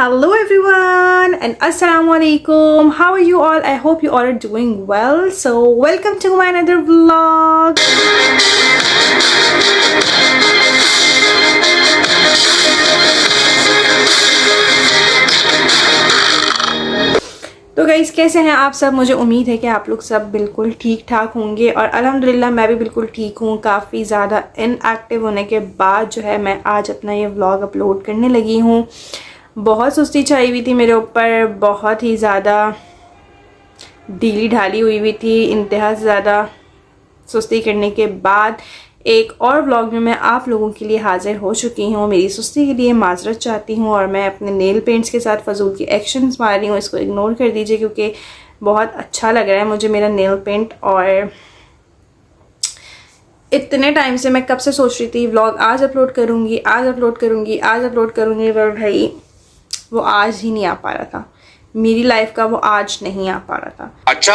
Hello everyone and assalamu alaikum. How are you all? I hope you all are doing well. So welcome to my another vlog. तो guys कैसे हैं आप सब। मुझे उम्मीद है कि आप लोग सब बिल्कुल ठीक ठाक होंगे और अल्हम्दुलिल्लाह मैं भी बिल्कुल ठीक हूँ। काफ़ी ज़्यादा इनएक्टिव होने के बाद जो है मैं आज अपना ये व्लॉग अपलोड करने लगी हूँ। बहुत सुस्ती छाई हुई थी मेरे ऊपर, बहुत ही ज़्यादा ढीली ढाली हुई थी। इंतहा से ज़्यादा सुस्ती करने के बाद एक और व्लॉग में मैं आप लोगों के लिए हाज़िर हो चुकी हूँ। मेरी सुस्ती के लिए माजरत चाहती हूँ और मैं अपने नेल पेंट्स के साथ फजूल की एक्शंस मार रही हूँ। इसको इग्नोर कर दीजिए क्योंकि बहुत अच्छा लग रहा है मुझे मेरा नेल पेंट। और इतने टाइम से मैं कब से सोच रही थी व्लॉग आज अपलोड करूँगी, आज अपलोड करूँगी, आज अपलोड करूँगी, पर भाई वो आज ही नहीं आ पा रहा था। मेरी लाइफ का वो आज नहीं आ पा रहा था। अच्छा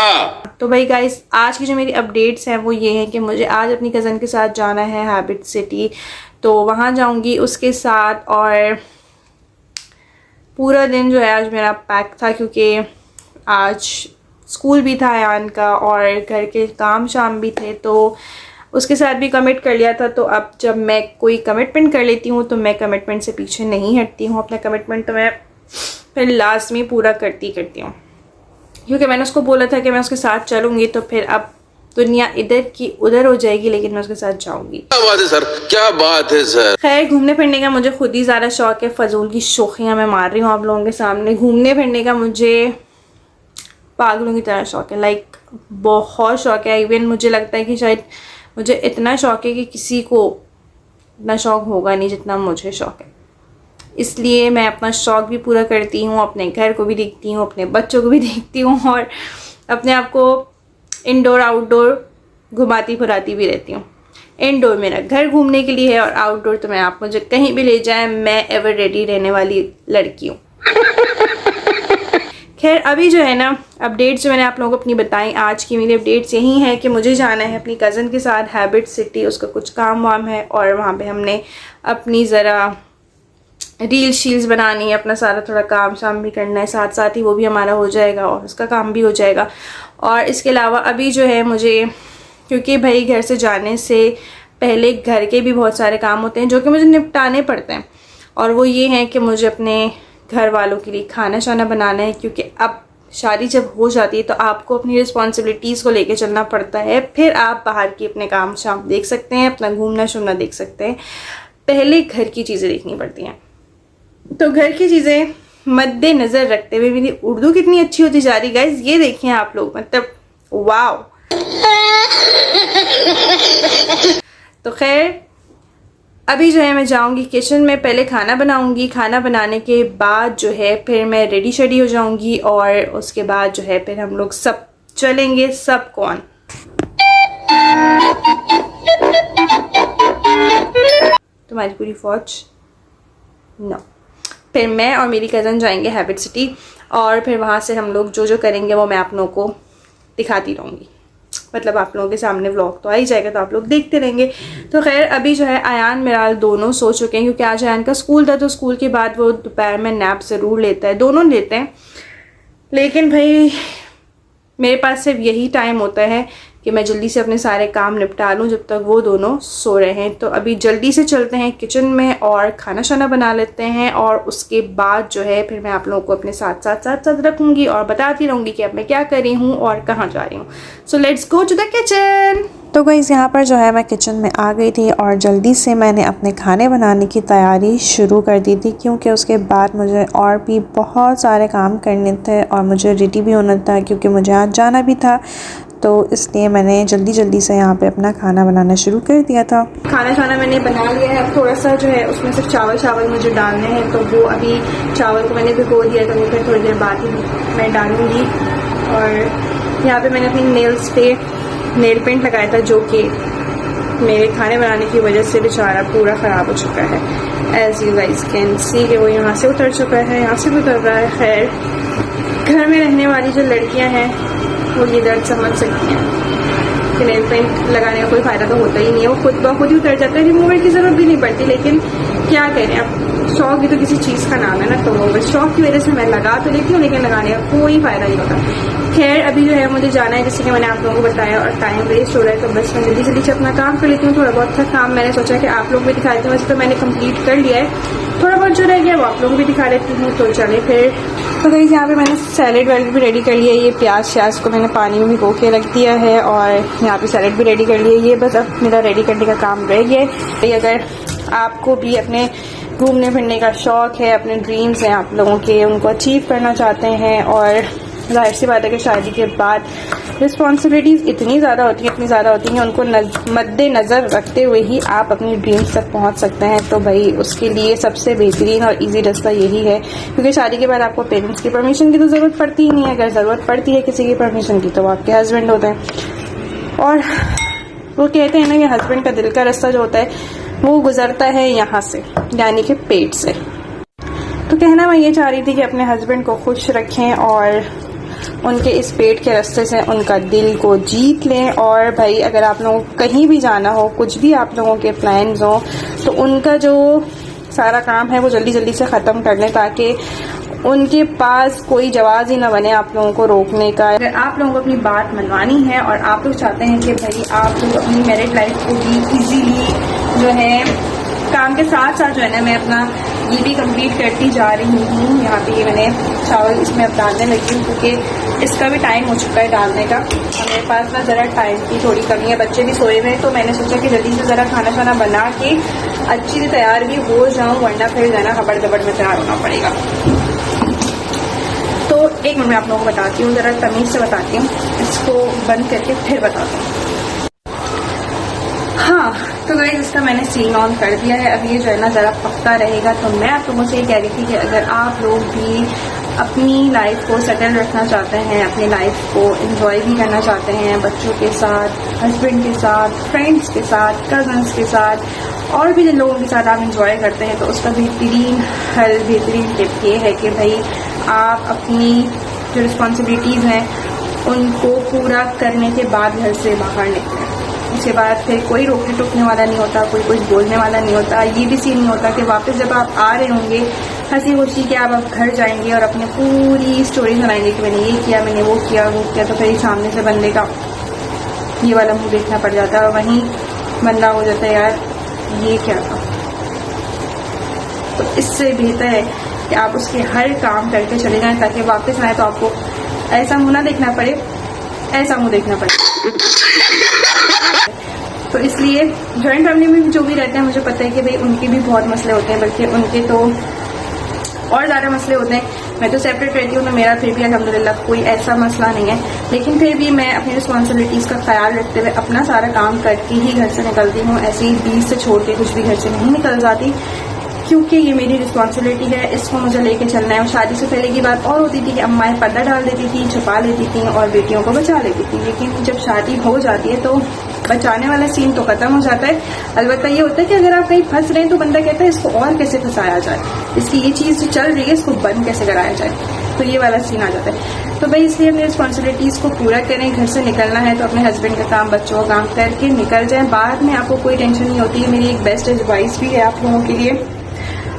तो भाई गाइस आज की जो मेरी अपडेट्स हैं वो ये हैं कि मुझे आज अपनी कज़न के साथ जाना है हैबिट सिटी, तो वहाँ जाऊँगी उसके साथ। और पूरा दिन जो है आज मेरा पैक था क्योंकि आज स्कूल भी था अयान का और घर के काम शाम भी थे, तो उसके साथ भी कमिट कर लिया था। तो अब जब मैं कोई कमिटमेंट कर लेती हूँ तो मैं कमिटमेंट से पीछे नहीं हटती हूँ। अपना कमिटमेंट तो मैं फिर लास्ट में पूरा करती हूँ क्योंकि मैंने उसको बोला था कि मैं उसके साथ चलूँगी, तो फिर अब दुनिया इधर की उधर हो जाएगी लेकिन मैं उसके साथ जाऊँगी। क्या बात है सर, क्या बात है सर। खैर घूमने फिरने का मुझे खुद ही ज़्यादा शौक है। फजूल की शौकियाँ मैं मार रही हूँ आप लोगों के सामने। घूमने फिरने का मुझे पागलों की तरह शौक है, लाइक बहुत शौक है। इवन मुझे लगता है कि शायद मुझे इतना शौक है कि किसी को इतना शौक होगा नहीं जितना मुझे शौक है। इसलिए मैं अपना शौक भी पूरा करती हूँ, अपने घर को भी देखती हूँ, अपने बच्चों को भी देखती हूँ और अपने आप को इंडोर आउटडोर घुमाती फिराती भी रहती हूँ। इंडोर मेरा घर घूमने के लिए है और आउटडोर तो मैं आप मुझे कहीं भी ले जाएं, मैं एवर रेडी रहने वाली लड़की हूँ। खैर अभी जो है ना अपडेट्स जो मैंने आप लोगों को अपनी बताई, आज की मेरी अपडेट्स यही है कि मुझे जाना है अपनी कज़न के साथ हैबिट सिटी। उसका कुछ काम वाम है और वहाँ पे हमने अपनी ज़रा रील शील्स बनानी है, अपना सारा थोड़ा काम शाम भी करना है, साथ साथ ही वो भी हमारा हो जाएगा और उसका काम भी हो जाएगा। और इसके अलावा अभी जो है मुझे, क्योंकि भाई घर से जाने से पहले घर के भी बहुत सारे काम होते हैं जो कि मुझे निपटाने पड़ते हैं, और वो ये हैं कि मुझे अपने घर वालों के लिए खाना शाना बनाना है। क्योंकि अब शादी जब हो जाती है तो आपको अपनी रिस्पॉन्सिबिलिटीज़ को लेके चलना पड़ता है। फिर आप बाहर की अपने काम शाम देख सकते हैं, अपना घूमना शूमना देख सकते हैं, पहले घर की चीज़ें देखनी पड़ती हैं। तो घर की चीज़ें मद्देनज़र रखते हुए मेरी उर्दू कितनी अच्छी होती जा रही गाइस, ये देखें आप लोग, मतलब वाव। तो खैर अभी जो है मैं जाऊंगी किचन में, पहले खाना बनाऊंगी, खाना बनाने के बाद जो है फिर मैं रेडी शेडी हो जाऊंगी और उसके बाद जो है फिर हम लोग सब चलेंगे। सब कौन? तुम्हारी पूरी फौज? नो। फिर मैं और मेरी कज़न जाएंगे हैबिट सिटी और फिर वहाँ से हम लोग जो जो करेंगे वो मैं आप लोगों को दिखाती रहूँगी। मतलब आप लोगों के सामने व्लॉग तो आ ही जाएगा, तो आप लोग देखते रहेंगे। तो खैर अभी जो है अयान मेरा दोनों सो चुके हैं क्योंकि आज अयान का स्कूल था, तो स्कूल के बाद वो दोपहर में नैप ज़रूर लेता है, दोनों लेते हैं। लेकिन भाई मेरे पास सिर्फ यही टाइम होता है कि मैं जल्दी से अपने सारे काम निपटा लूँ जब तक वो दोनों सो रहे हैं। तो अभी जल्दी से चलते हैं किचन में और खाना शाना बना लेते हैं और उसके बाद जो है फिर मैं आप लोगों को अपने साथ रखूँगी और बताती रहूँगी कि अब मैं क्या कर रही हूँ और कहाँ जा रही हूँ। So let's go to the kitchen. तो गाइस यहाँ पर जो है मैं किचन में आ गई थी और जल्दी से मैंने अपने खाने बनाने की तैयारी शुरू कर दी थी क्योंकि उसके बाद मुझे और भी बहुत सारे काम करने थे और मुझे रेडी भी होना था क्योंकि मुझे आज जाना भी था। तो इसलिए मैंने जल्दी से यहाँ पे अपना खाना बनाना शुरू कर दिया था। खाना खाना मैंने बना लिया है। अब थोड़ा सा जो है उसमें सिर्फ चावल मुझे डालने हैं, तो वो अभी चावल को मैंने भिगो दिया, तो वो फिर थोड़ी देर बाद ही मैं डालूँगी। और यहाँ पे मैंने अपनी नेल्स पे नेल पेंट लगाया था जो कि मेरे खाने बनाने की वजह से बेचारा पूरा ख़राब हो चुका है। As you guys can see कि वो यहाँ से उतर चुका है, यहाँ से भी उतर रहा है। खैर घर में रहने वाली जो लड़कियाँ हैं वो ये दर्द समझ सकती हैं कि नेल पेंट लगाने का कोई फ़ायदा तो होता ही नहीं है, वो खुद ब खुद ही उतर जाता है, रिमूवर की ज़रूरत भी नहीं पड़ती। लेकिन क्या करें, अब शौक भी तो किसी चीज़ का नाम है ना, तो बस शौक की वजह से मैं लगा तो लेती हूँ, लेकिन लगाने का कोई फ़ायदा नहीं होता। खैर अभी जो है मुझे जाना है, जैसे कि मैंने आप लोगों को बताया, और टाइम वेस्ट हो रहा है, तो बस मैं जल्दी जल्दी से अपना काम कर लेती हूँ। थोड़ा बहुत था काम, मैंने सोचा कि आप लोग भी दिखा देती हूँ। वैसे तो मैंने कंप्लीट कर लिया है, थोड़ा बहुत जो रह गया वो आप लोगों को भी दिखा देती हूँ। तो चले फिर। तो गाइस यहाँ पे मैंने सैलेड वैलेड भी रेडी कर लिया है। ये प्याज श्याज को मैंने पानी में भिगो के रख दिया है, और यहाँ पे सैलेड भी रेडी कर लिया है। ये बस अब मेरा रेडी करने का काम रह गया है। अगर आपको भी अपने घूमने फिरने का शौक है, अपने ड्रीम्स हैं आप लोगों के, उनको अचीव करना चाहते हैं, और जाहिर सी बात है कि शादी के बाद रिस्पॉन्सिबिलिटीज़ इतनी ज़्यादा होती हैं, उनको मद्देनज़र रखते हुए ही आप अपनी ड्रीम्स तक पहुंच सकते हैं। तो भाई उसके लिए सबसे बेहतरीन और इजी रास्ता यही है, क्योंकि शादी के बाद आपको पेरेंट्स की परमिशन की तो ज़रूरत पड़ती ही नहीं है। अगर ज़रूरत पड़ती है किसी की परमिशन की तो वो आपके हस्बैंड होते हैं, और वो कहते हैं ना कि हस्बैंड का दिल का रास्ता जो होता है वो गुजरता है यहाँ से, यानी कि पेट से। तो कहना मैं ये चाह रही थी कि अपने हस्बैंड को खुश रखें और उनके इस पेट के रास्ते से उनका दिल को जीत लें। और भाई अगर आप लोगों को कहीं भी जाना हो, कुछ भी आप लोगों के प्लान्स हो, तो उनका जो सारा काम है वो जल्दी जल्दी से ख़त्म कर लें, ताकि उनके पास कोई जवाब ही ना बने आप लोगों को रोकने का। अगर आप लोगों को अपनी बात मनवानी है और आप लोग चाहते हैं कि भाई आप लोग अपनी मैरिड लाइफ को भी इजीली जो है काम के साथ साथ जो है ना, मैं अपना ये भी कंप्लीट करती जा रही हूँ। यहाँ पे ये मैंने चावल इसमें अब डालने लगी हूँ, क्योंकि इसका भी टाइम हो चुका है डालने का। और मेरे पास ना ज़रा टाइम की थोड़ी कमी है, बच्चे भी सोए हुए हैं, तो मैंने सोचा कि जल्दी से ज़रा खाना शाना बना के अच्छी से तैयार भी हो जाऊँ, वरना फिर जाना खबर दबड़ में तैयार होना पड़ेगा। तो एक मिनट में आप लोगों को बताती हूँ, ज़रा तमीज़ से बताती हूँ, इसको बंद करके फिर बताती हूँ। हाँ तो गाइस इसका मैंने सीन ऑन कर दिया है। अब ये जो है ना ज़रा पकता रहेगा। तो मैं आप लोगों से ये कह रही थी कि अगर आप लोग भी अपनी लाइफ को सेटल रखना चाहते हैं, अपनी लाइफ को एंजॉय भी करना चाहते हैं, बच्चों के साथ, हस्बैंड के साथ, फ्रेंड्स के साथ, कजन्स के साथ, और भी जिन लोगों के साथ आप एंजॉय करते हैं, तो उसका बेहतरीन हल, बेहतरीन टिप ये है कि भाई आप अपनी जो रिस्पॉन्सिबिलिटीज़ हैं उनको पूरा करने के बाद घर से बाहर निकलें। उसके बाद फिर कोई रोकने टोकने वाला नहीं होता, कोई कुछ बोलने वाला नहीं होता। ये भी सीन नहीं होता कि वापस जब आप आ रहे होंगे हंसी खुशी के आप अब घर जाएंगे और अपनी पूरी स्टोरी सुनाएंगे कि मैंने ये किया, मैंने वो किया, तो फिर सामने से बंदे का ये वाला मुंह देखना पड़ जाता है, और वहीं बंदा हो जाता है यार ये क्या था। तो इससे बेहतर है कि आप उसके हर काम करके चले जाएं, ताकि वापस आए तो आपको ऐसा मुंह ना देखना पड़े, ऐसा मुंह देखना पड़े। तो इसलिए जॉइंट फैमिली में जो भी रहते हैं, मुझे पता है कि भाई उनके भी बहुत मसले होते हैं, बल्कि उनके तो और ज़्यादा मसले होते हैं। मैं तो सेपरेट रहती हूँ, तो मेरा फिर भी अल्हम्दुलिल्लाह कोई ऐसा मसला नहीं है, लेकिन फिर भी मैं अपनी रिस्पॉन्सिबिलिटीज़ का ख्याल रखते हुए अपना सारा काम करके ही घर से निकलती हूँ। ऐसे ही बीच से छोड़ के कुछ भी घर से नहीं निकल जाती, क्योंकि ये मेरी रिस्पॉन्सिबिलिटी है, इसको मुझे लेके चलना है। और शादी से पहले की बात और होती थी कि अम्माएं पर्दा डाल देती थी, छुपा लेती थी और बेटियों को बचा लेती थी, लेकिन जब शादी हो जाती है तो बचाने वाला सीन तो खत्म हो जाता है। अलबत्ता ये होता है कि अगर आप कहीं फंस रहे हैं तो बंदा कहता है इसको और कैसे फंसाया जाए, इसकी ये चीज़ जो चल रही है इसको बंद कैसे कराया जाए, तो ये वाला सीन आ जाता है। तो भाई इसलिए अपनी रिस्पॉन्सिबिलिटीज़ को पूरा करें। घर से निकलना है तो अपने हस्बैंड का काम, बच्चों का काम करके निकल जाएं, बाद में आपको कोई टेंशन नहीं होती है। मेरी एक बेस्ट एडवाइस भी है आप लोगों के लिए।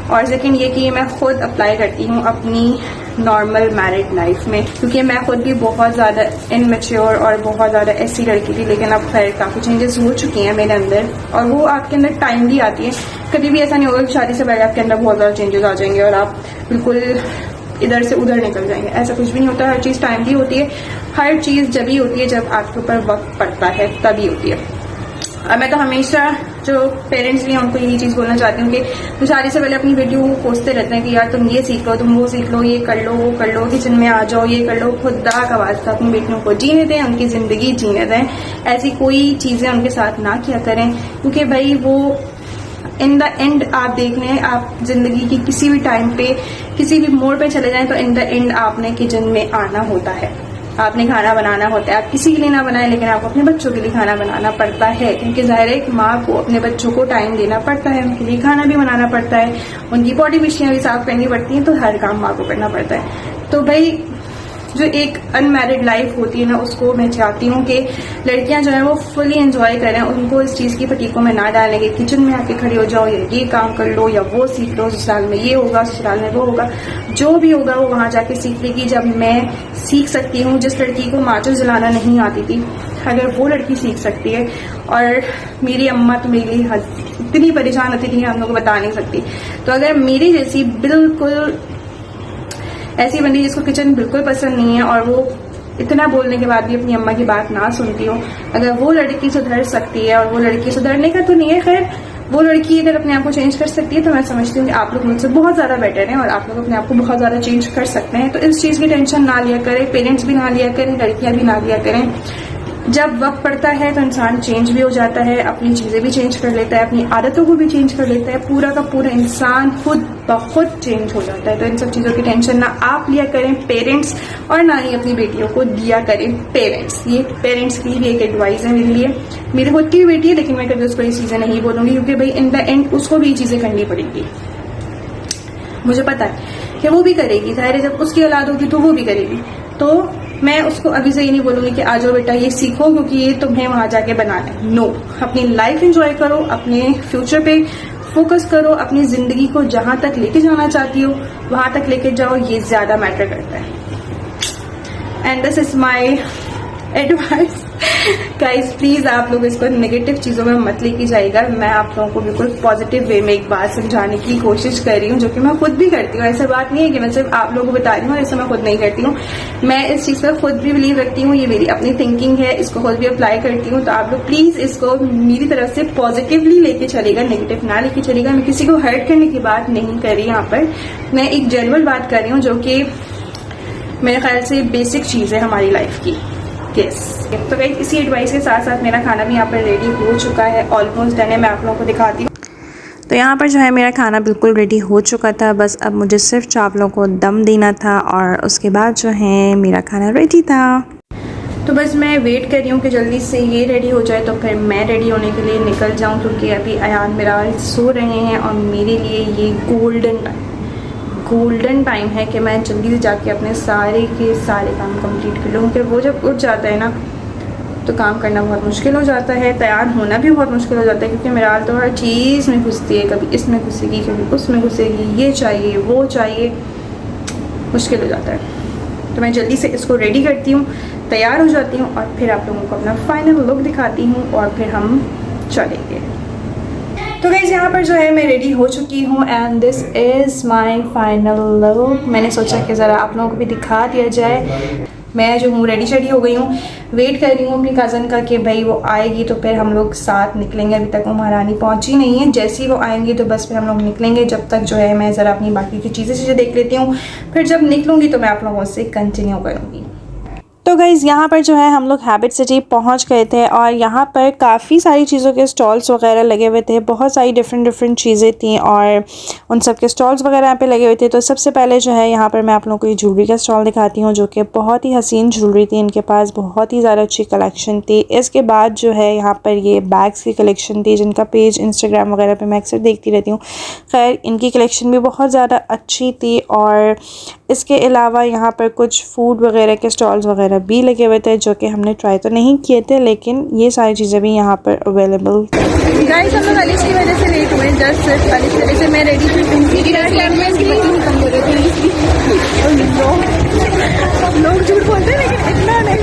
और सेकंड ये कि मैं खुद अप्लाई करती हूँ अपनी नॉर्मल मैरिड लाइफ में, क्योंकि मैं खुद भी बहुत ज़्यादा इनमेच्योर और बहुत ज़्यादा ऐसी लड़की थी, लेकिन अब खैर काफ़ी चेंजेस हो चुकी हैं मेरे अंदर, और वो आपके अंदर टाइम भी आती है। कभी भी ऐसा नहीं होगा कि शादी से पहले आपके अंदर बहुत ज़्यादा चेंजेस आ जाएंगे और आप बिल्कुल इधर से उधर निकल जाएंगे, ऐसा कुछ भी नहीं होता। हर चीज़ टाइम की होती है, हर चीज़ जब ही होती है जब आपके ऊपर वक्त पड़ता है तभी होती है। और मैं तो हमेशा जो पेरेंट्स भी हैं उनको यही चीज़ बोलना चाहती हूँ कि तो शादी से पहले अपनी बेटियों को कोसते रहते हैं कि यार तुम ये सीख लो, तुम वो सीख लो, ये कर लो, वो कर लो, किचन में आ जाओ, ये कर लो। खुदा का वास्ता अपनी बेटियों को जीने दें, उनकी ज़िंदगी जीने दें। ऐसी कोई चीज़ें उनके साथ ना किया करें, क्योंकि भाई वो इन द एंड आप देख लें, आप ज़िंदगी की किसी भी टाइम पे किसी भी मोड़ पे चले जाएं तो इन द एंड आपने किचन में आना होता है, आपने खाना बनाना होता है। आप किसी के लिए ना बनाए, लेकिन आपको अपने बच्चों के लिए खाना बनाना पड़ता है, क्योंकि ज़ाहिर है एक माँ को अपने बच्चों को टाइम देना पड़ता है, उनके लिए खाना भी बनाना पड़ता है, उनकी बॉडी बिस्टियाँ भी साफ करनी पड़ती हैं, तो हर काम माँ को करना पड़ता है। तो भाई जो एक अनमैरिड लाइफ होती है ना, उसको मैं चाहती हूँ कि लड़कियां जो है वो फुली एंजॉय करें, उनको इस चीज़ की फटीकों में ना डालें कि किचन में आके खड़ी हो जाओ या ये काम कर लो या वो सीख लो, ससुराल में ये होगा, ससुराल में वो होगा, जो भी होगा वो वहाँ जाके सीख लेगी। जब मैं सीख सकती हूँ, जिस लड़की को माचिस जलाना नहीं आती थी, अगर वो लड़की सीख सकती है, और मेरी अम्मा तो मेरे लिए इतनी परेशान होती थी, हम लोग को बता नहीं सकती, तो अगर मेरी जैसी बिल्कुल ऐसी बंदी जिसको किचन बिल्कुल पसंद नहीं है और वो इतना बोलने के बाद भी अपनी अम्मा की बात ना सुनती हो, अगर वो लड़की सुधर सकती है, और वो लड़की सुधरने का तो नहीं है, खैर वो लड़की अगर अपने आप को चेंज कर सकती है, तो मैं समझती हूँ कि आप लोग मुझसे बहुत ज़्यादा बेटर हैं और आप लोग अपने आप को बहुत ज़्यादा चेंज कर सकते हैं। तो इस चीज़ की टेंशन ना लिया करें, पेरेंट्स भी ना लिया करें, लड़कियां भी ना लिया करें। जब वक्त पड़ता है तो इंसान चेंज भी हो जाता है, अपनी चीज़ें भी चेंज कर लेता है, अपनी आदतों को भी चेंज कर लेता है, पूरा का पूरा इंसान खुद ब खुद चेंज हो जाता है। तो इन सब चीज़ों की टेंशन ना आप लिया करें पेरेंट्स, और ना ही अपनी बेटियों को दिया करें पेरेंट्स। ये पेरेंट्स की भी एक एडवाइस है मेरे लिए। मेरी खुद की बेटी है, लेकिन मैं कभी उसको ये चीज़ें नहीं बोलूँगी, क्योंकि भाई इन द एंड उसको भी ये चीज़ें करनी पड़ेंगी। मुझे पता है कि वो भी करेगी, जाहिर है जब उसकी औलाद होगी तो वो भी करेगी। तो मैं उसको अभी से ये नहीं बोलूंगी कि आ जाओ बेटा ये सीखो क्योंकि ये तुम्हें वहां जाके बनाना है। नो, अपनी लाइफ एंजॉय करो, अपने फ्यूचर पे फोकस करो, अपनी जिंदगी को जहां तक लेके जाना चाहती हो वहां तक लेके जाओ, ये ज्यादा मैटर करता है। And this is my advice guys, please आप लोग इसको नेगेटिव चीजों में मत लेके जाइएगा। मैं आप लोगों को बिल्कुल पॉजिटिव वे में एक बात समझाने की कोशिश कर रही हूँ, जो कि मैं खुद भी करती हूँ। ऐसा बात नहीं है कि मैं सिर्फ आप लोगों को बता रही हूँ, ऐसा मैं खुद नहीं करती हूँ। मैं इस चीज पर खुद भी बिलीव रखती हूँ, ये मेरी अपनी थिंकिंग है, इसको खुद भी अप्लाई करती हूँ। तो आप लोग प्लीज इसको मेरी तरफ से पॉजिटिवली लेके चलेगा, नेगेटिव ना लेके चलेगा। मैं किसी को हर्ट करने की बात नहीं कर रही यहाँ पर, मैं एक जनरल बात कर रही हूँ, जो कि मेरे ख्याल से बेसिक चीज है हमारी लाइफ की। यस, तो गाइस इसी एडवाइस के साथ साथ मेरा खाना भी यहाँ पर रेडी हो चुका है, ऑलमोस्ट डन है। मैं आप लोगों को दिखाती हूँ। तो यहाँ पर जो है मेरा खाना बिल्कुल रेडी हो चुका था, बस अब मुझे सिर्फ चावलों को दम देना था और उसके बाद जो है मेरा खाना रेडी था। तो बस मैं वेट कर रही हूँ कि जल्दी से ये रेडी हो जाए, तो फिर मैं रेडी होने के लिए निकल जाऊँ, क्योंकि अभी अयान मेरा सो रहे हैं और मेरे लिए ये गोल्डन टाइम है कि मैं जल्दी से जाके अपने सारे के सारे काम कंप्लीट कर लूँ। क्योंकि वो जब उठ जाता है ना तो काम करना बहुत मुश्किल हो जाता है, तैयार होना भी बहुत मुश्किल हो जाता है, क्योंकि मेरा तो हर चीज़ में घुसती है, कभी इसमें घुसेगी कभी उसमें घुसेगी, ये चाहिए वो चाहिए, मुश्किल हो जाता है। तो मैं जल्दी से इसको रेडी करती हूँ, तैयार हो जाती हूँ और फिर आप लोगों को अपना फाइनल लुक दिखाती हूँ और फिर हम चलेंगे। तो गाइस यहाँ पर जो है मैं रेडी हो चुकी हूँ and this is my final look. मैंने सोचा कि ज़रा आप लोगों को भी दिखा दिया जाए। मैं जो हूँ रेडी शेडी हो गई हूँ, वेट कर रही हूँ अपनी कज़न का कि भाई वो आएगी तो फिर हम लोग साथ निकलेंगे। अभी तक वो महारानी पहुँची नहीं है, जैसे ही वो आएंगी तो बस फिर हम लोग निकलेंगे। जब तक जो है मैं ज़रा अपनी बाकी की चीज़ें देख लेती हूँ, फिर जब निकलूँगी तो मैं आप लोगों से कंटिन्यू करूँगी। तो गाइज़ यहाँ पर जो है हम लोग हैबिट सिटी पहुँच गए थे और यहाँ पर काफ़ी सारी चीज़ों के स्टॉल्स वगैरह लगे हुए थे, बहुत सारी डिफरेंट चीज़ें थी और उन सब के स्टॉल्स वगैरह यहाँ पे लगे हुए थे। तो सबसे पहले जो है यहाँ पर मैं आप लोगों को ये ज्वेलरी का स्टॉल दिखाती हूँ, जो कि बहुत ही हसीन ज्वेलरी थी, इनके पास बहुत ही ज़्यादा अच्छी कलेक्शन थी। इसके बाद जो है यहाँ पर ये बैग्स की कलेक्शन थी, जिनका पेज इंस्टाग्राम वगैरह पर मैं अक्सर देखती रहती हूँ। खैर इनकी कलेक्शन भी बहुत ज़्यादा अच्छी थी और इसके अलावा यहाँ पर कुछ फूड वगैरह के स्टॉल्स वगैरह भी लगे हुए थे, जो कि हमने ट्राई तो नहीं किए थे, लेकिन ये सारी चीज़ें भी यहाँ पर अवेलेबल। गाइस हम लोग अलिश की वजह से लेट हुए, जस्ट सिर्फ अलिश की वजह से मैं रेडी थी। लोग झूठ बोलते हैं लेकिन इतना नहीं।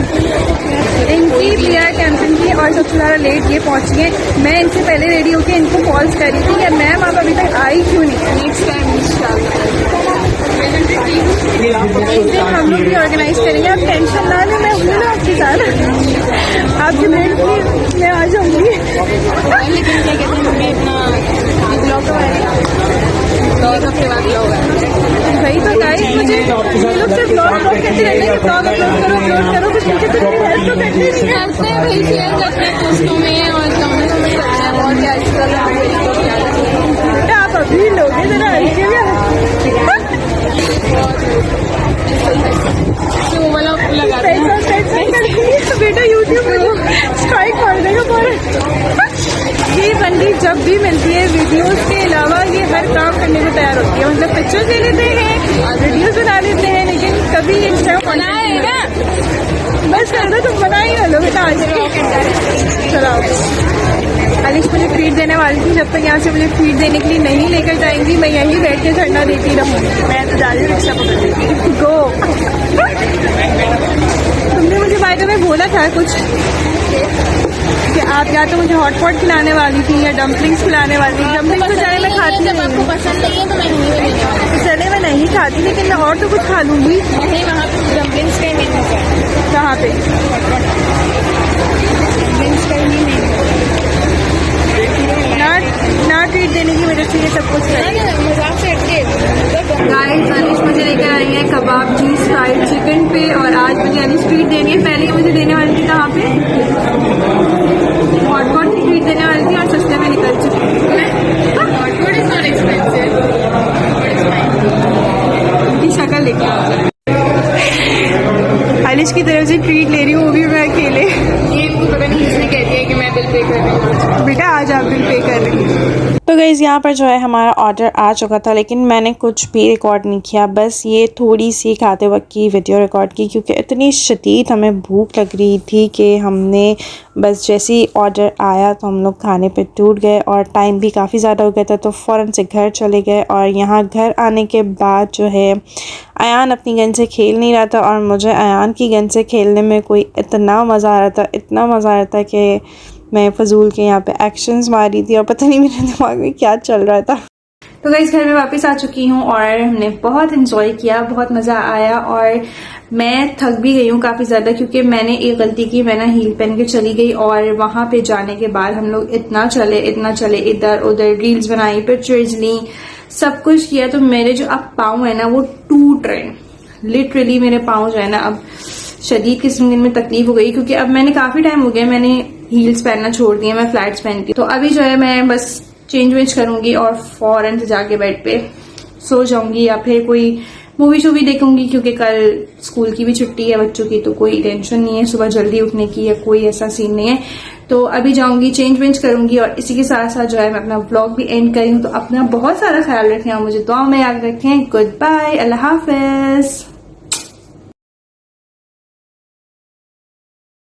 इनकी प्रिया कैंपिंग की और सबसे ज़्यादा लेट ये पहुँची है। मैं इनसे पहले रेडी होकर इनको कॉल्स कर रही थी कि मैम आप अभी तक आई क्यों नहीं। नेक्स्ट टाइम एक दिन हम लोग भी ऑर्गेनाइज करेंगे, आप टेंशन ना लें, मैं हूँ ना आपके साथ, आपके ब्रेक की मैं आ जाऊँगी। लेकिन क्या कहते हैं मम्मी अपना ब्लॉग वही तो गाइस, मुझे ये लोग सिर्फ ब्लॉग कहते रहते हैं कि ब्लॉग अपलोड करो कुछ मुझे तो हेल्प तो करते नहीं है। वही शेयर करते हैं दोस्तों में और कमेंट करते हैं बहुत क्या बेटा आप अभी लोगे जरा हल्के बेटा यूट्यूब में स्ट्राइक मार देगा पूरा। ये बंदी जब भी मिलती है वीडियोस के अलावा ये हर काम करने को तैयार होती है, मतलब पिक्चर्स ले लेते हैं, वीडियोस बना लेते हैं, लेकिन कभी इंस्टा अलिश मुझे ट्रीट देने वाली थी, जब तक यहाँ से मुझे ट्रीट देने के लिए नहीं लेकर जाएंगी मैं यहीं बैठ के धरना देती रहूँगी। मैं तो जा रही हूँ रिक्शा पकड़ लेती गो। तुमने मुझे बाय द वे बोला था कुछ कि आप या तो मुझे हॉटपॉट खिलाने वाली थी या डम्पलिंग्स खिलाने वाली थी। डम्पलिंग्स तो चले मैं खाती जब आपको पसंद नहीं है तो मैं नहीं लेने वाली। चले मैं नहीं खाती, लेकिन मैं और तो कुछ खा लूँगी। नहीं, वहाँ पे डम्पलिंग्स का ही मेन्यू है। कहाँ पे? डम्पलिंग्स का ही मेन्यू ना ट्रीट देने की वजह से ये सब कुछ है। मजाक से हटके गाइस अनिश मुझे लेकर आई है कबाब चीज फ्राइड चिकन पे, और आज मुझे अनिश ट्रीट देनी है। पहले मुझे देने वाली थी कहाँ पे, हॉटपॉट की ट्रीट देने वाली थी और सस्ते में निकल चुकी Hotpot is not expensive. उनकी शक्ल लेकर अनिश की तरफ से ट्रीट ले रही हूँ, वो भी मैं अकेले। ये इनको पता नहीं इसलिए कहती है कि मैं बिल पे कर रही हूँ। बेटा आज आप बिल पे कर रही हैं। तो गाइज़ यहाँ पर जो है हमारा ऑर्डर आ चुका था, लेकिन मैंने कुछ भी रिकॉर्ड नहीं किया, बस ये थोड़ी सी खाते वक्त की वीडियो रिकॉर्ड की, क्योंकि इतनी शदीद हमें भूख लग रही थी कि हमने बस जैसे ही ऑर्डर आया तो हम लोग खाने पे टूट गए, और टाइम भी काफ़ी ज़्यादा हो गया था, तो फ़ौरन से घर चले गए। और यहाँ घर आने के बाद जो है अयान अपनी गन से खेल नहीं रहा था, और मुझे अयान की गन से खेलने में कोई इतना मज़ा आ रहा था, इतना मज़ा आ रहा था कि मैं फजूल के यहाँ पे एक्शंस मार रही थी और पता नहीं मेरे दिमाग में क्या चल रहा था। तो गाइस घर में वापस आ चुकी हूँ और हमने बहुत एंजॉय किया, बहुत मज़ा आया, और मैं थक भी गई हूँ काफ़ी ज़्यादा, क्योंकि मैंने एक गलती की, मैं ना हील पहन के चली गई, और वहाँ पे जाने के बाद हम लोग इतना चले इधर उधर, रील्स बनाई, पिक्चर्स ली, सब कुछ किया, तो मेरे जो अब पाँव है ना वो टूट रहे हैं। लिटरली मेरे पाँव जो है ना अब शदीद किस्म में तकलीफ हो गई, क्योंकि अब मैंने काफ़ी टाइम हो गया मैंने हील्स पहनना छोड़ दिया, मैं फ्लैट्स पहनती हूँ। तो अभी जो है मैं बस चेंज वेंज करूंगी और फौरन से जाके बेड पे सो जाऊंगी, या फिर कोई मूवी शूवी देखूंगी, क्योंकि कल स्कूल की भी छुट्टी है बच्चों की, तो कोई टेंशन नहीं है सुबह जल्दी उठने की या कोई ऐसा सीन नहीं है। तो अभी जाऊंगी, चेंज वेंज करूंगी, और इसी के साथ साथ जो है मैं अपना व्लॉग भी एंड करी हूँ। तो अपना बहुत सारा ख्याल रखें और मुझे दुआ में याद रखें। गुड बाय, अल्लाह हाफिज।